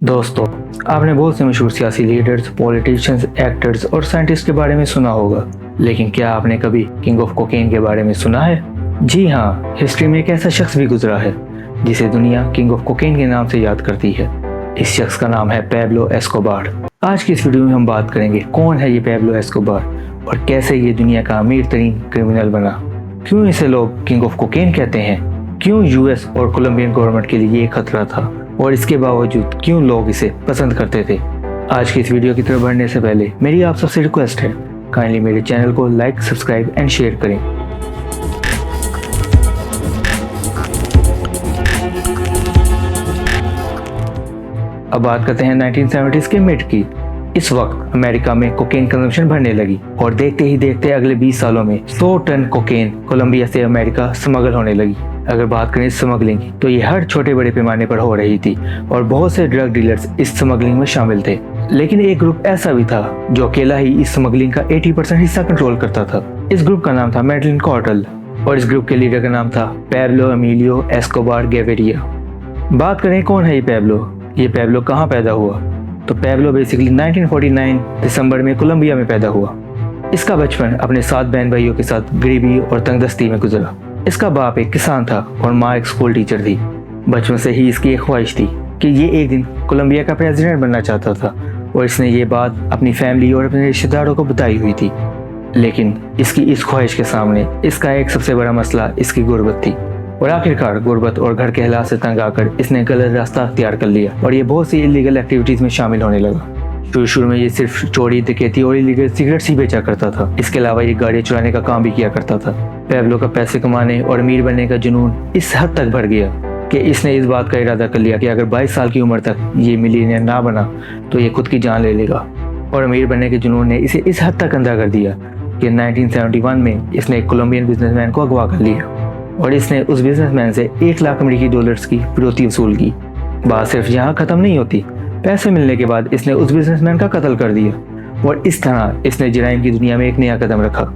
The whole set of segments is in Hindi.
दोस्तों, आपने बहुत से मशहूर सियासी लीडर्स, पॉलिटिशियंस, एक्टर्स और साइंटिस्ट के बारे में सुना होगा, लेकिन क्या आपने कभी किंग ऑफ कोकेन के बारे में सुना है? जी हाँ, हिस्ट्री में एक ऐसा शख्स भी गुजरा है जिसे दुनिया किंग ऑफ कोकेन के नाम से याद करती है। इस शख्स का नाम है पैब्लो एस्कोबार। आज की इस वीडियो में हम बात करेंगे कौन है ये पैब्लो एस्कोबार और कैसे ये दुनिया का अमीर तरीन क्रिमिनल बना, क्यों इसे लोग किंग ऑफ कोकेन कहते हैं, क्यों यूएस और कोलंबियन गवर्नमेंट के लिए ये खतरा था और इसके बावजूद क्यों लोग इसे पसंद करते थे। आज की इस वीडियो की तरफ बढ़ने से पहले मेरी आप सबसे रिक्वेस्ट है, काइंडली मेरे चैनल को लाइक, सब्सक्राइब एंड शेयर करें। अब बात करते हैं 1970s के मिड की। इस वक्त अमेरिका में कोकेन कंजम्पशन बढ़ने लगी और देखते ही देखते अगले 20 सालों में 100 टन कोकेन कोलंबिया से अमेरिका स्मगल होने लगी। अगर बात करें स्मगलिंग की, तो ये हर छोटे बड़े पैमाने पर हो रही थी और बहुत से ड्रग डीलर्स इस स्मगलिंग में शामिल थे। लेकिन एक ग्रुप ऐसा भी था जो अकेला ही इस स्मगलिंग का 80% हिस्सा कंट्रोल करता था। इस ग्रुप का नाम था मेडलिन कार्टेल और इस ग्रुप के लीडर का नाम था पैब्लो एमिलियो एस्कोबार गेविरिया। बात करें कौन है ये पैब्लो कहाँ पैदा हुआ, तो पैब्लो बेसिकली 1949 दिसंबर में कोलंबिया में पैदा हुआ। इसका बचपन अपने 7 बहन भाइयों के साथ गरीबी और तंगदस्ती में गुजरा। इसका बाप एक किसान था और माँ एक स्कूल टीचर थी। बचपन से ही इसकी एक ख्वाहिश थी कि ये एक दिन कोलंबिया का प्रेसिडेंट बनना चाहता था और इसने ये बात अपनी फैमिली और अपने रिश्तेदारों को बताई हुई थी। लेकिन इसकी इस ख्वाहिश के सामने इसका एक सबसे बड़ा मसला इसकी गुर्बत थी और आखिरकार गुर्बत और घर के हालात से तंग आकर इसने गलत रास्ता अख्तियार कर लिया और ये बहुत सी इलीगल एक्टिविटीज में शामिल होने लगा। शुरू में ये सिर्फ चोरी, डकैती और इलीगल सिगरेट्स ही बेचा करता था। इसके अलावा ये गाड़ियां चुराने का काम भी किया करता था। पैब्लो का पैसे कमाने और अमीर बनने का जुनून इस हद तक बढ़ गया कि इसने इस बात का इरादा कर लिया कि अगर 22 साल की उम्र तक ये मिलियनेयर ना बना तो ये खुद की जान ले लेगा। और अमीर बनने के जुनून ने इसे इस हद तक अंधा कर दिया कि 1971 में इसने एक कोलंबियन बिजनेसमैन को अगवा कर लिया और इसने उस बिजनेसमैन से $1 लाख अमेरिकी की फिरौती वसूल की। बात सिर्फ यहाँ खत्म नहीं होती। पैसे मिलने के बाद इसने उस बिजनेसमैन का कत्ल कर दिया और इस तरह इसने जराइम की दुनिया में एक नया कदम रखा।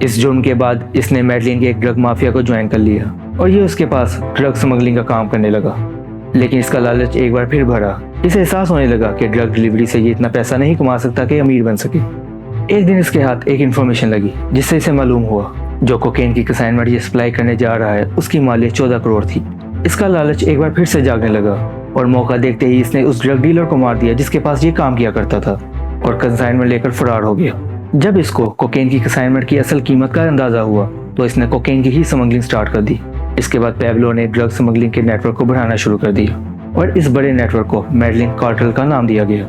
इस जुर्म के बाद इसने मेडलिन के एक ड्रग माफिया को ज्वाइन कर लिया और ये उसके पास ड्रग स्मगलिंग का काम करने लगा। लेकिन इसका लालच एक बार फिर भरा। इसे एहसास होने लगा कि ड्रग डिलीवरी से ये इतना पैसा नहीं कमा सकता कि अमीर बन सके। एक दिन इसके हाथ एक इन्फॉर्मेशन लगी जिससे इसे मालूम हुआ जो कोकेन की कंसाइनमेंट ये सप्लाई करने जा रहा है उसकी मालियत 14 करोड़ थी। इसका लालच एक बार फिर से जागने लगा और मौका देखते ही इसने उस ड्रग डीलर को मार दिया जिसके पास ये काम किया करता था और कंसाइनमेंट लेकर फरार हो गया। जब इसको कोकेन की कंसाइनमेंट की असल कीमत का अंदाजा हुआ तो इसने कोकेन की ही स्मगलिंग स्टार्ट कर दी। इसके बाद पैब्लो ने ड्रग स्मगलिंग के नेटवर्क को बढ़ाना शुरू कर दिया और इस बड़े नेटवर्क को मेडलिन कार्टेल का नाम दिया गया।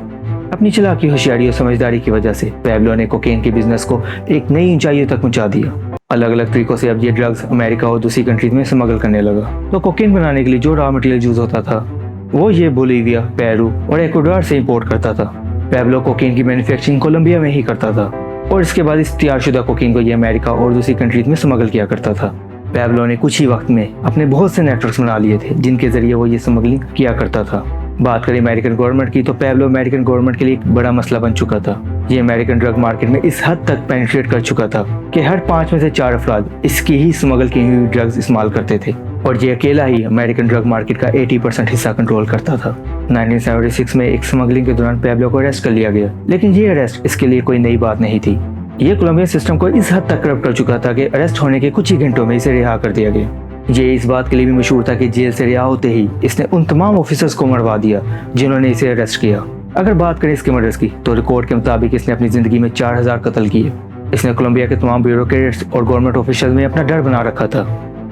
अपनी चालाकी, होशियारी और समझदारी की वजह से पैब्लो ने कोकेन के बिजनेस को एक नई ऊंचाइयों तक पहुंचा दिया। अलग अलग तरीकों से अब ये ड्रग्स अमेरिका और दूसरी कंट्रीज में स्मगल करने लगा। तो कोकेन बनाने के लिए जो रॉ मटेरियल यूज होता था वो ये बोलीविया, पेरू और इक्वाडोर से इंपोर्ट करता था। पैब्लो कोकेन की मैन्युफैक्चरिंग कोलंबिया में ही करता था और इसके बाद इस तैयारशुदा कोकेन को ये अमेरिका और दूसरी कंट्रीज में स्मगल किया करता था। पैब्लो ने कुछ ही वक्त में अपने बहुत से नेटवर्क्स बना लिए थे जिनके जरिए वो ये स्मगलिंग किया करता था। बात करें अमेरिकन गवर्नमेंट की, तो पैब्लो अमेरिकन गवर्नमेंट के लिए एक बड़ा मसला बन चुका था। ये अमेरिकन ड्रग मार्केट में इस हद तक पेनिट्रेट कर चुका था कि हर 5 में से 4 अफराद इसकी ही स्मगल की हुई ड्रग्स इस्तेमाल करते थे और ये अकेला ही अमेरिकन ड्रग मार्केट का 80% हिस्सा कंट्रोल करता था। 1976 में एक स्मगलिंग के दौरान पैब्लो को अरेस्ट कर लिया गया, लेकिन ये अरेस्ट इसके लिए कोई नई बात नहीं थी। ये कोलंबियन सिस्टम को इस हद तक करप्ट कर चुका था कि अरेस्ट होने के कुछ ही घंटों में इसे रिहा कर दिया गया। ये इस बात के लिए भी मशहूर था कि जेल से रिहा होते ही इसने उन तमाम ऑफिसर्स को मरवा दिया जिन्होंने इसे अरेस्ट किया। अगर बात करें इसके मर्डर्स की, तो रिकॉर्ड के मुताबिक इसने अपनी जिंदगी में 4000 कत्ल किए। इसने कोलंबिया के तमाम ब्यूरोक्रेट्स और गवर्नमेंट ऑफिशियल में अपना डर बना रखा था।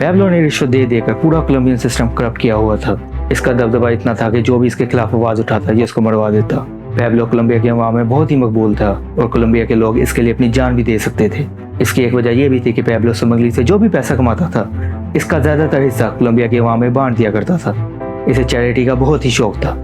पैब्लो ने रिश्वत दे देकर पूरा कोलंबियन सिस्टम करप्ट किया हुआ था। इसका दबदबा इतना था कि जो भी इसके खिलाफ आवाज उठाता ये उसको मरवा देता। पैब्लो कोलंबिया के अवाम में बहुत ही मकबूल था और कोलंबिया के लोग इसके लिए अपनी जान भी दे सकते थे। इसकी एक वजह यह भी थी कि पैब्लो स्मगलिंग से जो भी पैसा कमाता था इसका ज्यादातर हिस्सा कोलंबिया के अवाम में बांट दिया करता था। इसे चैरिटी का बहुत ही शौक था।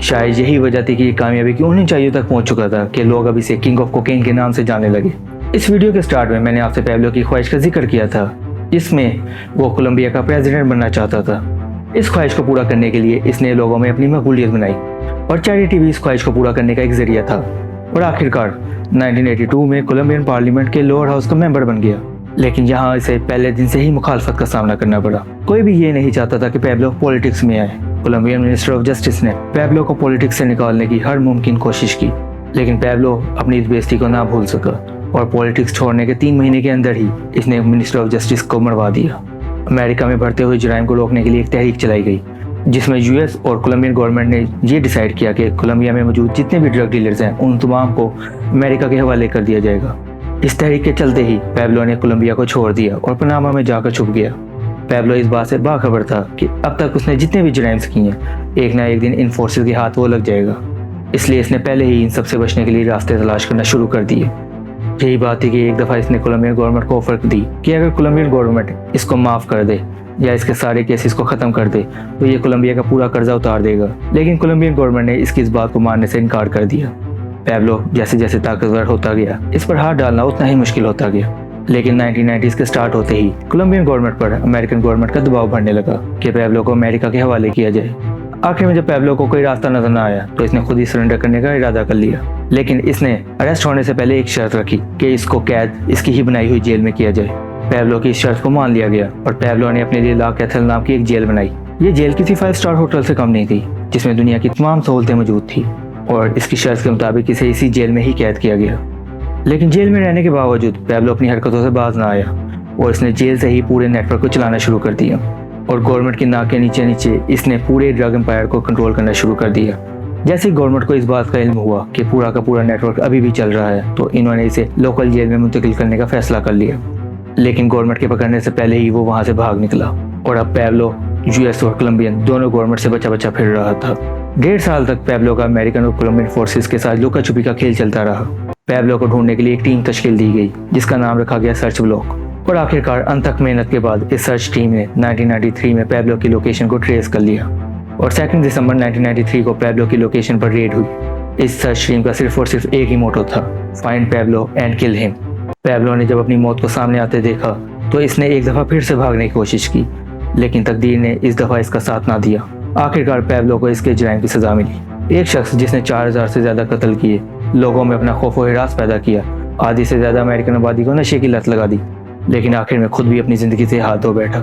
शायद यही वजह थी कि ये कामयाबी की उन ऊंचाइयों तक पहुंच चुका था कि लोग अब इसे किंग ऑफ कोकेन के नाम से जाने लगे। इस वीडियो के स्टार्ट में मैंने आपसे पैब्लो की ख्वाहिश का जिक्र किया था जिसमें वो कोलंबिया का प्रेसिडेंट बनना चाहता था। इस ख्वाहिश को पूरा करने के लिए इसने लोगों में अपनी मकबूलियत बनाई और चैरिटी भी इस ख्वाहिश को पूरा करने का एक जरिया था और आखिरकार 1982 में कोलंबियन पार्लियामेंट के लोअर हाउस का मेंबर बन गया। लेकिन यहाँ इसे पहले दिन से ही मुखालफत का सामना करना पड़ा। कोई भी ये नहीं चाहता था कि पैब्लो पॉलिटिक्स में आए। कोलंबियन मिनिस्टर ऑफ जस्टिस ने पैब्लो को पॉलिटिक्स से निकालने की हर मुमकिन कोशिश की, लेकिन पैब्लो अपनी इस बेइज्जती को ना भूल सका और पॉलिटिक्स छोड़ने के 3 महीने के अंदर ही इसने मिनिस्टर ऑफ जस्टिस को मरवा दिया। अमेरिका में बढ़ते हुए जुराइम को रोकने के लिए एक तहरीक चलाई गई, जिसमें यूएस और कोलंबियन गवर्नमेंट ने ये डिसाइड किया कि कोलंबिया में मौजूद जितने भी ड्रग डीलर्स हैं उन तमाम को अमेरिका के हवाले कर दिया जाएगा। इस तहरीक के चलते ही पैब्लो ने कोलंबिया को छोड़ दिया और पनामा में जाकर छुप गया। पैब्लो इस बात से बाखबर था कि अब तक उसने जितने भी जुराइम्स किए हैं एक ना एक दिन इन फोर्सेस के हाथ वो लग जाएगा, इसलिए इसने पहले ही इन सबसे बचने के लिए रास्ते तलाश करना शुरू कर दिए। यही बात थी कि एक दफ़ा इसने कोलंबियन गवर्नमेंट को ऑफर दी कि अगर कोलंबियन गवर्नमेंट इसको माफ़ कर दे या इसके सारे केसेस को ख़त्म कर दे तो ये कोलंबिया का पूरा कर्जा उतार देगा, लेकिन कोलंबियन गवर्नमेंट ने इसकी इस बात को मानने से इनकार कर दिया। पैब्लो जैसे जैसे ताकतवर होता गया इस पर हाथ डालना उतना ही मुश्किल होता गया, लेकिन 1990s के स्टार्ट होते ही कोलंबियन गवर्नमेंट पर अमेरिकन गवर्नमेंट का दबाव बढ़ने लगा कि पैब्लो को अमेरिका के हवाले किया जाए। आखिर में जब पैब्लो को कोई रास्ता नजर न आया तो इसने खुद ही सरेंडर करने का इरादा कर लिया, लेकिन इसने अरेस्ट होने से पहले एक शर्त रखी कि इसको कैद इसकी ही बनाई हुई जेल में किया जाए। पैब्लो की इस शर्त को मान लिया गया और पैब्लो ने अपने लिए ला कैथल नाम की एक जेल बनाई। ये जेल किसी 5 स्टार होटल से कम नहीं थी, जिसमें दुनिया की तमाम सहूलतें मौजूद थी और इसकी शर्त के मुताबिक इसे इसी जेल में ही कैद किया गया। लेकिन जेल में रहने के बावजूद पैब्लो अपनी हरकतों से बाज ना आया और इसने जेल से ही पूरे नेटवर्क को चलाना शुरू कर दिया और गवर्नमेंट की नाक के नीचे नीचे इसने पूरे ड्रग एम्पायर को कंट्रोल करना शुरू कर दिया। जैसे ही गवर्नमेंट को इस बात का इल्म हुआ कि पूरा का पूरा नेटवर्क अभी भी चल रहा है तो इन्होंने इसे लोकल जेल में मुंतकिल करने का फैसला कर लिया, लेकिन गवर्नमेंट के पकड़ने से पहले ही वो वहां से भाग निकला और अब पैब्लो यूएस और कोलंबियन दोनों गवर्नमेंट से बचा बचा फिर रहा था। 1.5 साल तक पैब्लो का अमेरिकन और कोलंबियन फोर्सेस के साथ लुका छुपी का खेल चलता रहा। पैब्लो को ढूंढने के लिए एक टीम तश्कील दी गई जिसका नाम रखा गया सर्च ब्लॉक और आखिरकार अनथक मेहनत के बाद इस सर्च टीम ने 1993 में पैब्लो की लोकेशन को ट्रेस कर लिया और 2 दिसंबर 1993 को पैब्लो की लोकेशन पर रेड हुई। इस सर्च टीम का सिर्फ और सिर्फ एक ही मोटो था, find Pablo and kill him. Pablo ने जब अपनी मौत को सामने आते देखा तो इसने एक दफ़ा फिर से भागने की कोशिश की, लेकिन तकदीर ने इस दफ़ा इसका साथ ना दिया। आखिरकार पैब्लो को इसके जुर्म की सज़ा मिली। एक शख्स जिसने 4000 से ज़्यादा कत्ल किए, लोगों में अपना खौफ व हिरास पैदा किया, आधी से ज़्यादा अमेरिकन आबादी को नशे की लत लगा दी, लेकिन आखिर में खुद भी अपनी ज़िंदगी से हाथ धो बैठा।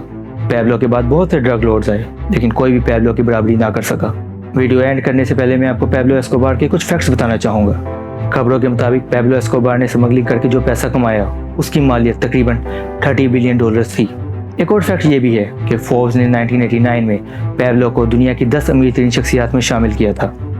पैब्लो के बाद बहुत से ड्रग लॉर्ड्स आए, लेकिन कोई भी पैब्लो की बराबरी ना कर सका। वीडियो एंड करने से पहले मैं आपको पैब्लो एस्कोबार के कुछ फैक्ट्स बताना चाहूँगा। खबरों के मुताबिक पैब्लो एस्कोबार ने स्मगलिंग करके जो पैसा कमाया उसकी मालियत तकरीबन $30 बिलियन थी। एक और फैक्ट ये भी है कि फोर्ब्स ने 1989 में पैब्लो को दुनिया की 10 अमीर तरीन शख्सियात में शामिल किया था।